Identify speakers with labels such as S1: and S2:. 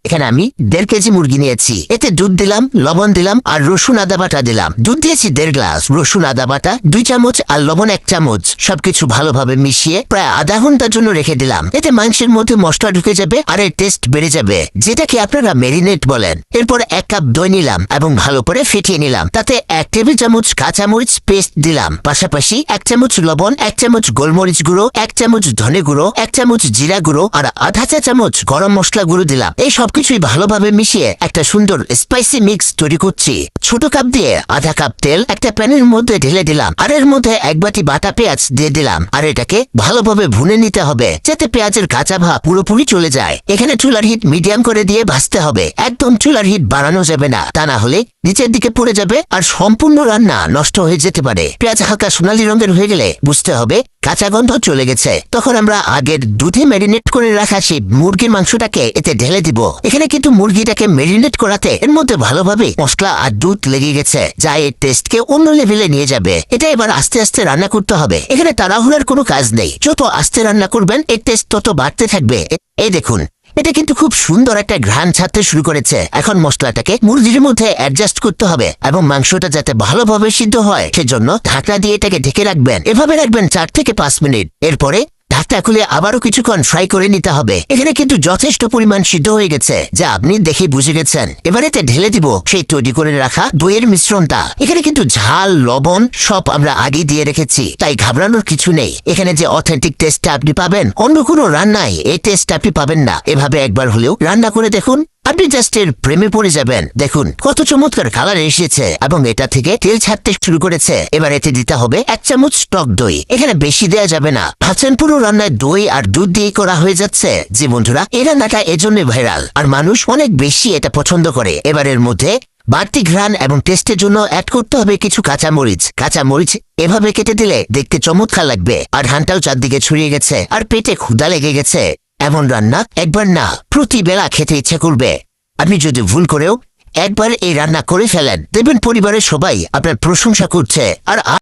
S1: এখানে আমি 1.5 কেজি মুরগি নিয়েছি। এতে দুধ দিলাম, লবণ দিলাম আর রসুন আদা বাটা দিলাম। দুধ দিয়েছি 1.5 গ্লাস, রসুন আদা বাটা 2 চামচ আর লবণ 1 চামচ। সবকিছু ভালোভাবে মিশিয়ে প্রায় আধা ঘন্টার জন্য রেখে দিলাম। এতে মাংসের মধ্যে মশলা ঢুকে যাবে আর এর টেস্ট বেড়ে যাবে, যেটাকে আপনারা মেরিনেট বলেন। এরপর 1 কাপ দই নিলাম এবং ভালো করে ফেটিয়ে নিলাম। তাতে 1 টেবিল চামচ কাঁচামরিচ পেস্ট দিলাম, পাশাপাশি 1 চামচ লবণ, 1 চামচ গোলমরিচ গুঁড়ো, 1 চামচ ধনে গুঁড়ো, 1 চামচ জিরা গুঁড়ো আর আধা চা চামচ গরম মশলা গুঁড়ো দিলাম। এই সবকিছুই ভালোভাবে মিশিয়ে একটা সুন্দর স্পাইসি মিক্স তৈরি করছি। ছোট কাপ দিয়ে আধা কাপ তেল একটা প্যানের মধ্যে ঢেলে দিলাম আর এর মধ্যে 1 বাটি বাটা পেঁয়াজ দিয়ে দিলাম আর এটাকে ভালোভাবে ভুনে নিতে হবে, যাতে পেঁয়াজের কাঁচা ভাব পুরোপুরি চলে যায়। এখানে চুলার হিট মিডিয়াম করে দিয়ে ভাজতে হবে, একদম চুলার হিট বাড়ানো যাবে না, তা না হলে নিচের দিকে পড়ে যাবে আর সম্পূর্ণ রান্না নষ্ট হয়ে যেতে পারে। পেঁয়াজ হালকা সোনালী রঙের হয়ে গেলে বুঝতে হবে কাঁচা গন্ধ চলে গেছে। তখন আমরা আগের দুধে ম্যারিনেট করে রাখা সেই মুরগির মাংসটাকে এতে ঢেলে দিব। এখানে কিন্তু মুরগিটাকে ম্যারিনেট করাতে এর মধ্যে ভালোভাবে মশলা আর দুধ লেগে গেছে, যা এর টেস্টকে অন্য লেভেলে নিয়ে যাবে। এটা এবার আস্তে আস্তে রান্না করতে হবে। এখানে তাড়াহুড়ার কোনো কাজ নেই, যত আস্তে রান্না করবেন এর টেস্ট তত বাড়তে থাকবে। এই দেখুন, এটা কিন্তু খুব সুন্দর একটা ঘ্রাণ ছাড়তে শুরু করেছে। এখন মশলাটাকে মুরগির মধ্যে অ্যাডজাস্ট করতে হবে এবং মাংসটা যাতে ভালোভাবে সিদ্ধ হয় সেজন্য ঢাকনা দিয়ে এটাকে ঢেকে রাখবেন। এভাবে রাখবেন 4 থেকে 5 মিনিট। এরপরে ঢাকনা খুলে আবারও কিছুক্ষণ ফ্রাই করে নিতে হবে। এখানে কিন্তু যথেষ্ট পরিমাণ সিদ্ধ হয়ে গেছে, যা আপনি দেখে বুঝে গেছেন। এবার এতে ঢেলে দিব সেই তৈরি করে রাখা দইয়ের মিশ্রণটা। এখানে কিন্তু ঝাল, লবণ সব আমরা আগে দিয়ে রেখেছি, তাই ঘাবড়ানোর কিছু নেই। এখানে যে অথেন্টিক টেস্টটা আপনি পাবেন অন্য কোনো রান্নায় এই টেস্ট আপনি পাবেন না। এভাবে একবার হলেও রান্না করে দেখুন, আপনি জাস্ট এর প্রেমে পড়ে যাবেন। দেখুন কত চমৎকার কালার এসেছে এবং এটা থেকে তেল ছাড়তে শুরু করেছে। এবার এতে দিতে হবে 1 চামচ টক দই। এখানে বেশি দেয়া যাবে না। ভাবছেন পুরো রান্নায় দই আর দুধ দিয়ে করা হয়ে যাচ্ছে? যে বন্ধুরা, এই রান্নাটা এজন্য ভাইরাল আর মানুষ অনেক বেশি এটা পছন্দ করে। এবার এর মধ্যে বাড়তি ঘ্রাণ এবং টেস্টের জন্য অ্যাড করতে হবে কিছু কাঁচামরিচ। কাঁচামরিচ এভাবে কেটে দিলে দেখতে চমৎকার লাগবে আর ঘ্রাণটাও চারদিকে ছড়িয়ে গেছে আর পেটে ক্ষুধা লেগে গেছে। এমন রান্না একবার না প্রতিবেলা খেতে ইচ্ছে করবে। আপনি যদি ভুল করেও একবার এই রান্না করে ফেলেন, দেখবেন পরিবারের সবাই আপনার প্রশংসা করছে। আর